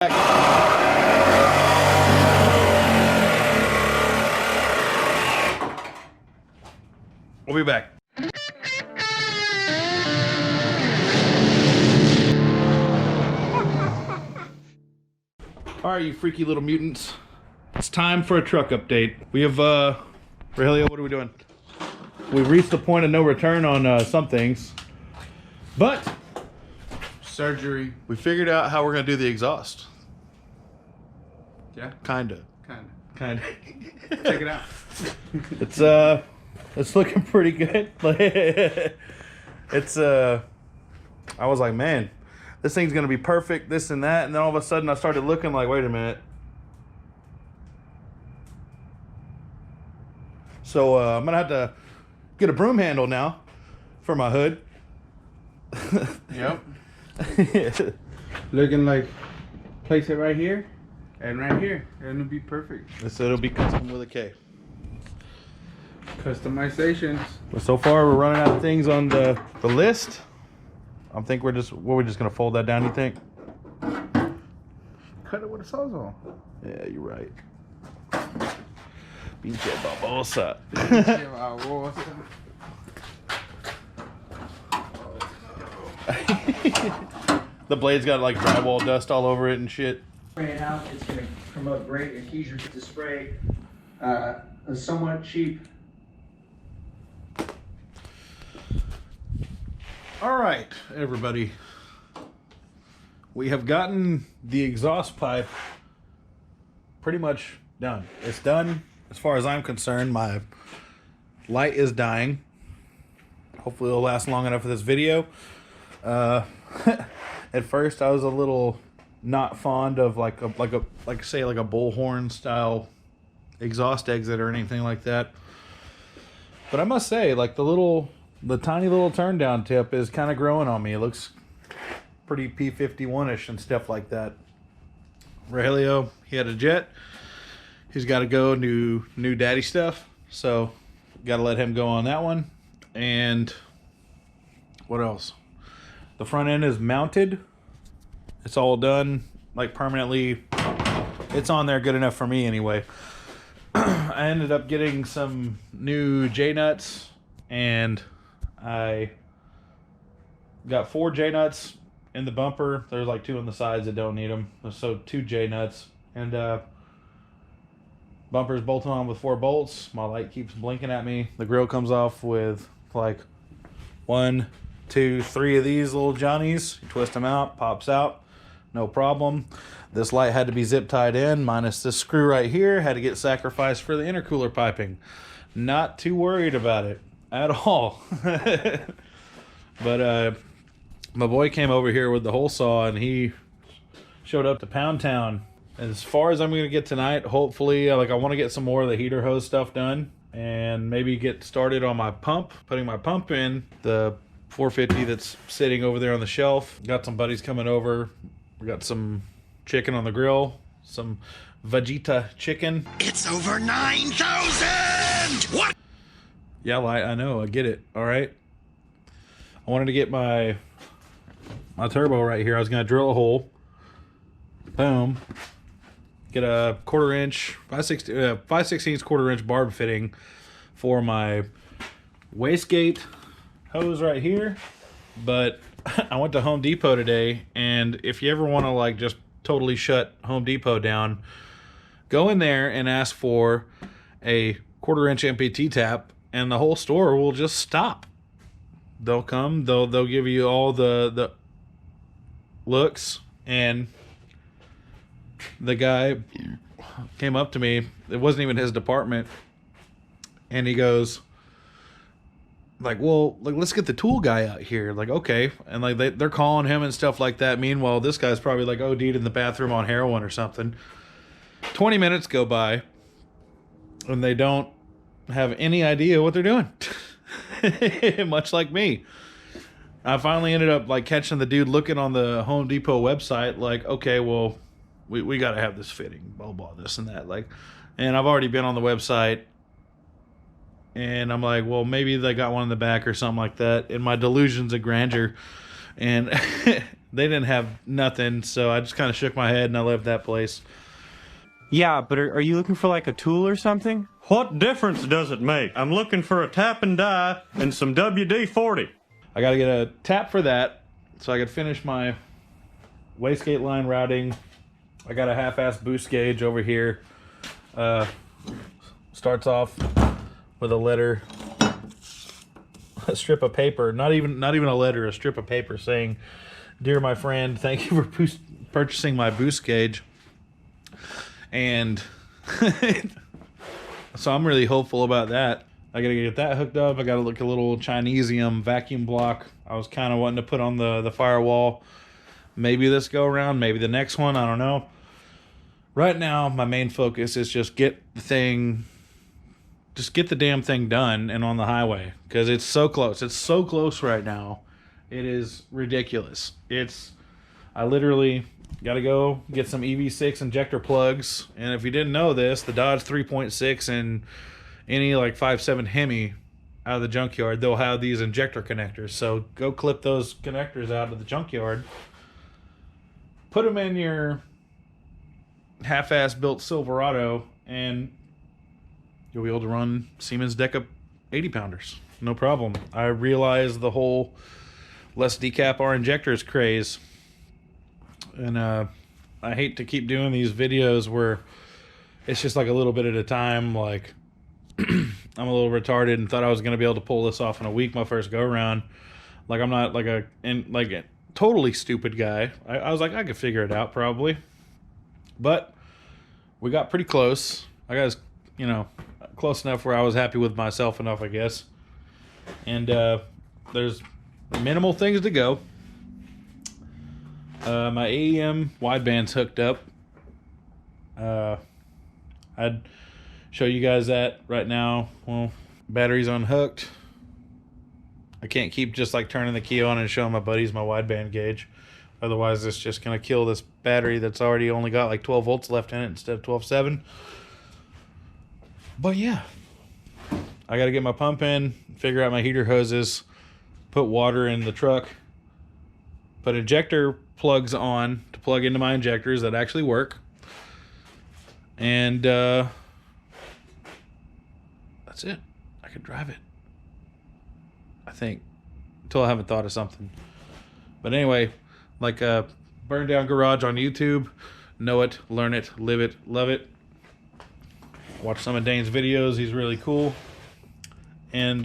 We'll be back. All right, you freaky little mutants. It's time for a truck update. We have, Rahelio, what are we doing? We've reached the point of no return on some things, but surgery. we figured out how we're gonna do the exhaust. Yeah, Kinda. check it out. It's looking pretty good. It's I was like, man, this thing's gonna be perfect, this and that, and then all of a sudden I started looking like, wait a minute. So I'm gonna have to get a broom handle now for my hood. Yep. Looking like, place it right here and right here, and it'll be perfect. So it'll be custom with a K. Customizations. But so far we're running out of things on the list. I think we're just gonna fold that down, you think? Cut it with a sawzall. Yeah, you're right. Pinche babosa. The blade's got like drywall dust all over it and shit. Spray it out, it's going to promote great adhesion to the spray. A somewhat cheap. All right, everybody. We have gotten the exhaust pipe pretty much done. It's done as far as I'm concerned. My light is dying. Hopefully it'll last long enough for this video. At first I was a little not fond of like a bullhorn style exhaust exit or anything like that. But I must say, like the tiny little turn down tip is kind of growing on me. It looks pretty P51ish and stuff like that. Rahelio, he had a jet. He's got to go new daddy stuff. So got to let him go on that one. And what else? The front end is mounted. It's all done, like permanently. It's on there good enough for me anyway. I ended up getting some new J-nuts, and I got 4 J-nuts in the bumper. There's like 2 on the sides that don't need them. So 2 J-nuts. And bumper's bolted on with 4 bolts. My light keeps blinking at me. The grill comes off with like 1, 2, 3 of these little Johnnies. You twist them out, pops out, no problem. This light had to be zip tied in, minus this screw right here had to get sacrificed for the intercooler piping. Not too worried about it at all. But my boy came over here with the hole saw and he showed up to Pound Town. As far as I'm gonna get tonight, hopefully, like I want to get some more of the heater hose stuff done and maybe get started on my pump, putting my pump in the 450 that's sitting over there on the shelf. Got some buddies coming over. We got some chicken on the grill, some Vegeta chicken. It's over 9,000! What? Yeah, I know, I get it, all right? I wanted to get my turbo right here. I was gonna drill a hole. Boom. Get a 1/4 inch, 5/16 1/4 inch barb fitting for my wastegate hose right here. But I went to Home Depot today, and if you ever want to like just totally shut Home Depot down, go in there and ask for a 1/4 inch MPT tap and the whole store will just stop. They'll come, they'll give you all the looks, and the guy came up to me, it wasn't even his department, and he goes like, well, like, let's get the tool guy out here. Like, okay. And like they're calling him and stuff like that. Meanwhile, this guy's probably like OD'd in the bathroom on heroin or something. 20 minutes go by and they don't have any idea what they're doing. Much like me. I finally ended up like catching the dude looking on the Home Depot website like, okay, well, we got to have this fitting, blah, blah, this and that. Like, and I've already been on the website. And I'm like, well, maybe they got one in the back or something like that. In my delusions of grandeur. And They didn't have nothing, so I just kind of shook my head and I left that place. Yeah, but are you looking for like a tool or something? What difference does it make? I'm looking for a tap and die and some WD-40. I got to get a tap for that so I could finish my wastegate line routing. I got a half-ass boost gauge over here. Starts off with a letter, a strip of paper, not even a letter, a strip of paper saying, "Dear my friend, thank you for purchasing my boost gauge." And so I'm really hopeful about that. I gotta get that hooked up. I gotta look a little Chinesium vacuum block. I was kind of wanting to put on the firewall. Maybe this go around, maybe the next one, I don't know. Right now, my main focus is just get the damn thing done and on the highway, because it's so close. It's so close right now. It is ridiculous. I literally got to go get some EV6 injector plugs. And if you didn't know this, the Dodge 3.6 and any like 5.7 Hemi out of the junkyard, they'll have these injector connectors. So go clip those connectors out of the junkyard. Put them in your half-ass built Silverado, and you'll be able to run Siemens Deca 80-pounders. No problem. I realize the whole let's decap our injectors craze. And I hate to keep doing these videos where it's just like a little bit at a time. Like, I'm a little retarded and thought I was going to be able to pull this off in a week, my first go around. Like, I'm not like a totally stupid guy. I was like, I could figure it out probably. But we got pretty close. I got, close enough where I was happy with myself enough, I guess. And there's minimal things to go. My AEM wideband's hooked up. I'd show you guys that right now. Well, battery's unhooked. I can't keep just like turning the key on and showing my buddies my wideband gauge. Otherwise, it's just going to kill this battery that's already only got like 12 volts left in it instead of 12.7. But yeah, I got to get my pump in, figure out my heater hoses, put water in the truck, put injector plugs on to plug into my injectors that actually work. And that's it. I could drive it, I think, until I haven't thought of something. But anyway, like Burn Down Garage on YouTube. Know it, learn it, live it, love it. Watch some of Dane's videos. He's really cool. And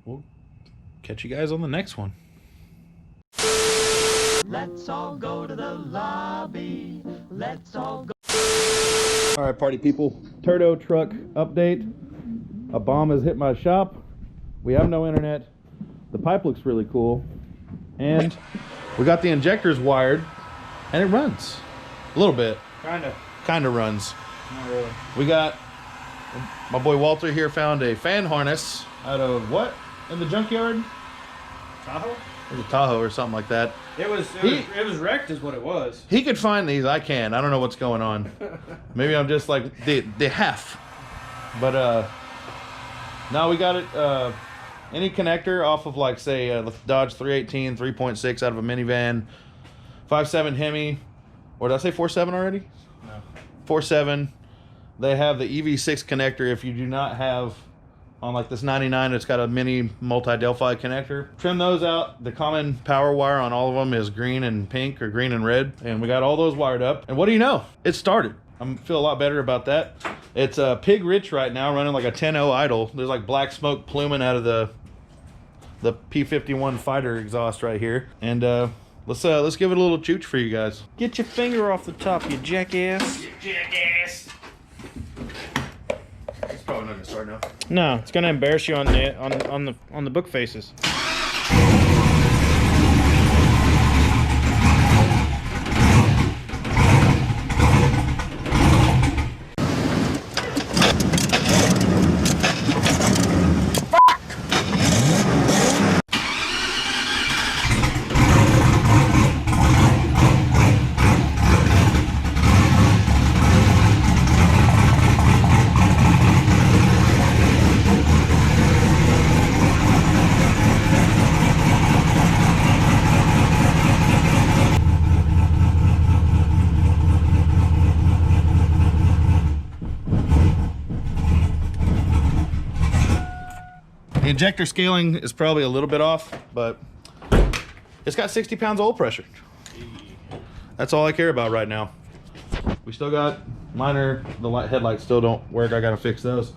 we'll catch you guys on the next one. Let's all go to the lobby. Let's all go. All right, party people. Turdo truck update. A bomb has hit my shop. We have no internet. The pipe looks really cool. And we got the injectors wired. And it runs. A little bit. Kinda runs. Not really. We got... My boy Walter here found a fan harness out of what? In the junkyard? Tahoe? It was a Tahoe or something like that. It was wrecked is what it was. He could find these. I can. I don't know what's going on. Maybe I'm just like the half. But now we got it. Any connector off of like say the Dodge 318, 3.6 out of a minivan, 5.7 Hemi, or did I say 4.7 already? No. 4.7. They have the EV6 connector. If you do not have on like this 99, it's got a mini multi-Delphi connector. Trim those out. The common power wire on all of them is green and pink or green and red. And we got all those wired up. And what do you know? It started. I feel a lot better about that. It's pig rich right now, running like a 10.0 idle. There's like black smoke pluming out of the P-51 fighter exhaust right here. And let's give it a little chooch for you guys. Get your finger off the top, you jackass. You jackass. It's probably not gonna start now. No, it's gonna embarrass you on the book faces. injector scaling is probably a little bit off, but it's got 60 pounds of oil pressure. That's all I care about right now. We still got minor, the headlights still don't work. I gotta fix those.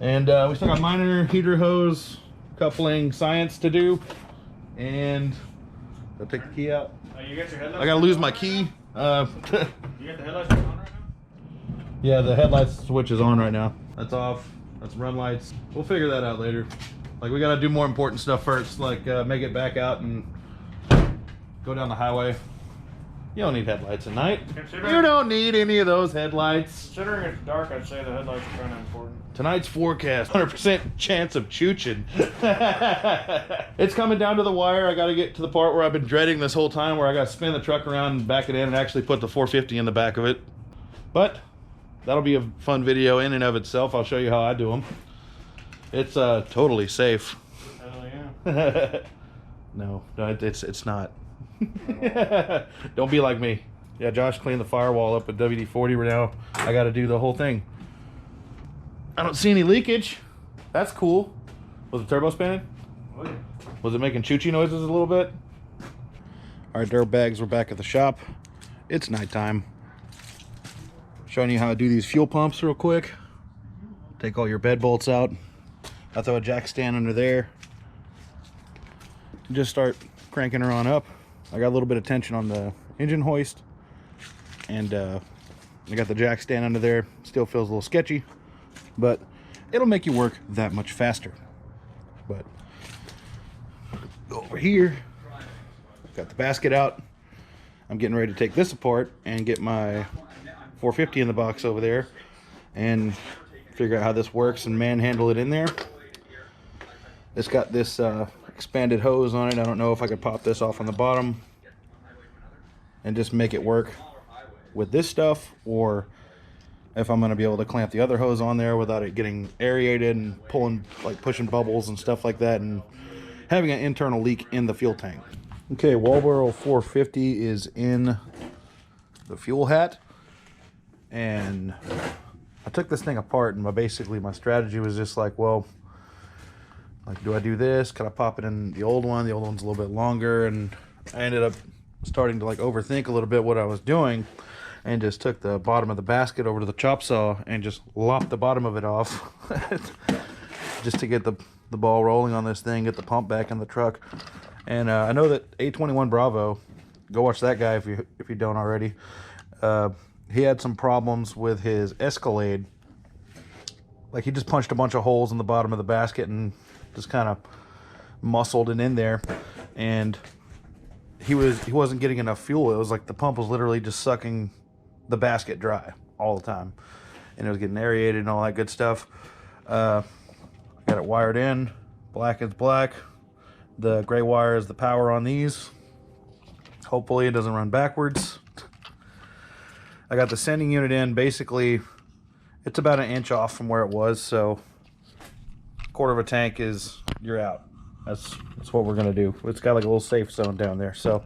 And we still got minor heater hose coupling science to do. And I'll take the key out. You got your headlights? I gotta lose my key. You got the headlights on right now? Yeah, the headlights switch is on right now. That's off. That's run lights. We'll figure that out later. Like, we gotta do more important stuff first, like make it back out and go down the highway. You don't need headlights at night. You don't need any of those headlights. Considering it's dark, I'd say the headlights are kind of important. Tonight's forecast, 100% chance of chooching. It's coming down to the wire. I got to get to the part where I've been dreading this whole time, where I got to spin the truck around and back it in and actually put the 450 in the back of it. But that'll be a fun video in and of itself. I'll show you how I do them. It's totally safe. Hell yeah. No, it's not. Don't be like me. Yeah, Josh cleaned the firewall up with WD-40 right now. I got to do the whole thing. I don't see any leakage. That's cool. Was the turbo spinning? Oh, yeah. Was it making choo-choo noises a little bit? All right, dirt bags, we're back at the shop. It's nighttime. Showing you how to do these fuel pumps real quick. Take all your bed bolts out. I throw a jack stand under there. Just start cranking her on up. I got a little bit of tension on the engine hoist, and I got the jack stand under there. Still feels a little sketchy, but it'll make you work that much faster. But over here, got the basket out. I'm getting ready to take this apart and get my 450 in the box over there and figure out how this works and manhandle it in there. It's got this expanded hose on it. I don't know if I could pop this off on the bottom and just make it work with this stuff, or if I'm going to be able to clamp the other hose on there without it getting aerated and pulling, like pushing bubbles and stuff like that, and having an internal leak in the fuel tank. Okay, Walboro 450 is in the fuel hat, and I took this thing apart, and basically my strategy was just like, well, like, do I do this? Can I pop it in the old one? The old one's a little bit longer, and I ended up starting to like overthink a little bit what I was doing, and just took the bottom of the basket over to the chop saw and just lopped the bottom of it off just to get the ball rolling on this thing, get the pump back in the truck. And I know that A21 Bravo, go watch that guy if you don't already. He had some problems with his Escalade. Like, he just punched a bunch of holes in the bottom of the basket and just kind of muscled it in there, and he wasn't getting enough fuel. It was like the pump was literally just sucking the basket dry all the time, and it was getting aerated and all that good stuff. Got it wired in. Black is black. The gray wire is the power on these. Hopefully it doesn't run backwards. I got the sending unit in. Basically, it's about an inch off from where it was, so quarter of a tank is, you're out. That's what we're gonna do. It's got like a little safe zone down there, so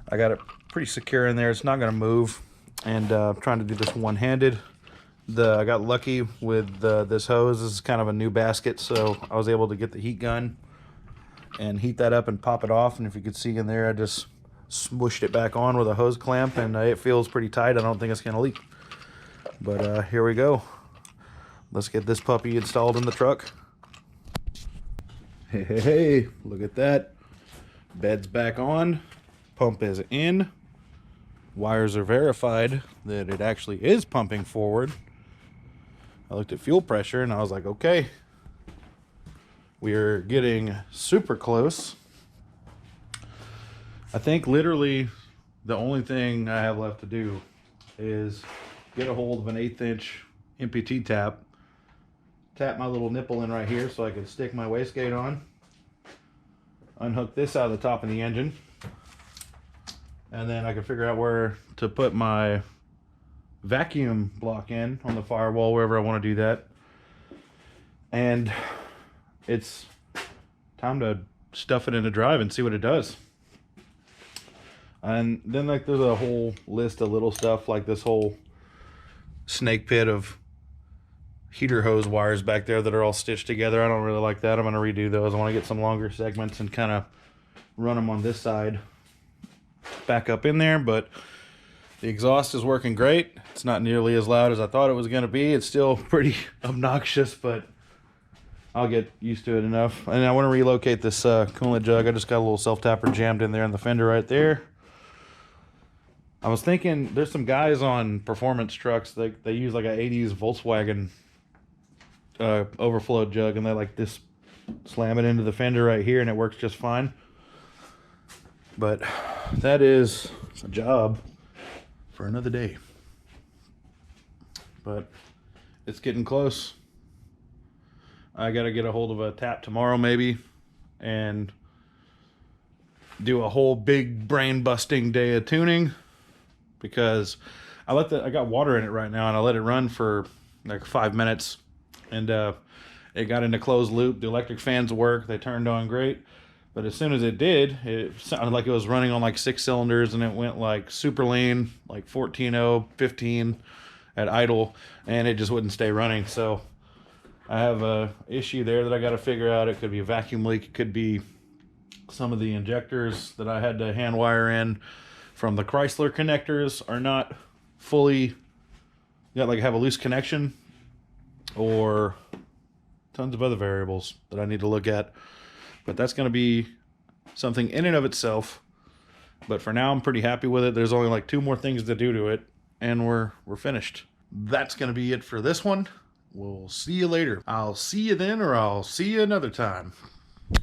I got it pretty secure in there. It's not gonna move, and I'm trying to do this one-handed. I got lucky with this hose. This is kind of a new basket, so I was able to get the heat gun and heat that up and pop it off. And if you could see in there, I just smooshed it back on with a hose clamp, and it feels pretty tight. I don't think it's gonna leak, but here we go. Let's get this puppy installed in the truck. Hey, look at that. Bed's back on. Pump is in. Wires are verified that it actually is pumping forward. I looked at fuel pressure and I was like, okay, we're getting super close. I think literally the only thing I have left to do is get a hold of an 1/8 inch MPT tap, tap my little nipple in right here so I can stick my wastegate on, unhook this out of the top of the engine, and then I can figure out where to put my vacuum block in on the firewall, wherever I want to do that. And it's time to stuff it into drive and see what it does. And then like there's a whole list of little stuff, like this whole snake pit of heater hose wires back there that are all stitched together. I don't really like that. I'm going to redo those. I want to get some longer segments and kind of run them on this side back up in there, but the exhaust is working great. It's not nearly as loud as I thought it was going to be. It's still pretty obnoxious, but I'll get used to it enough. And I want to relocate this coolant jug. I just got a little self-tapper jammed in there in the fender right there. I was thinking there's some guys on performance trucks that they use like an 80s Volkswagen overflow jug, and they like this slam it into the fender right here and it works just fine. But that is a job for another day. But it's getting close. I gotta get a hold of a tap tomorrow maybe and do a whole big brain busting day of tuning, because I got water in it right now and I let it run for like 5 minutes, and it got into closed loop. The electric fans work, they turned on great, but as soon as it did, it sounded like it was running on like 6 cylinders, and it went like super lean, like 14.0, 15 at idle, and it just wouldn't stay running. So I have a issue there that I got to figure out. It could be a vacuum leak. It could be some of the injectors that I had to hand wire in from the Chrysler connectors are not fully, have a loose connection, or tons of other variables that I need to look at. But that's going to be something in and of itself. But for now, I'm pretty happy with it. There's only like 2 more things to do to it, and we're finished. That's going to be it for this one. We'll see you later. I'll see you then, or I'll see you another time.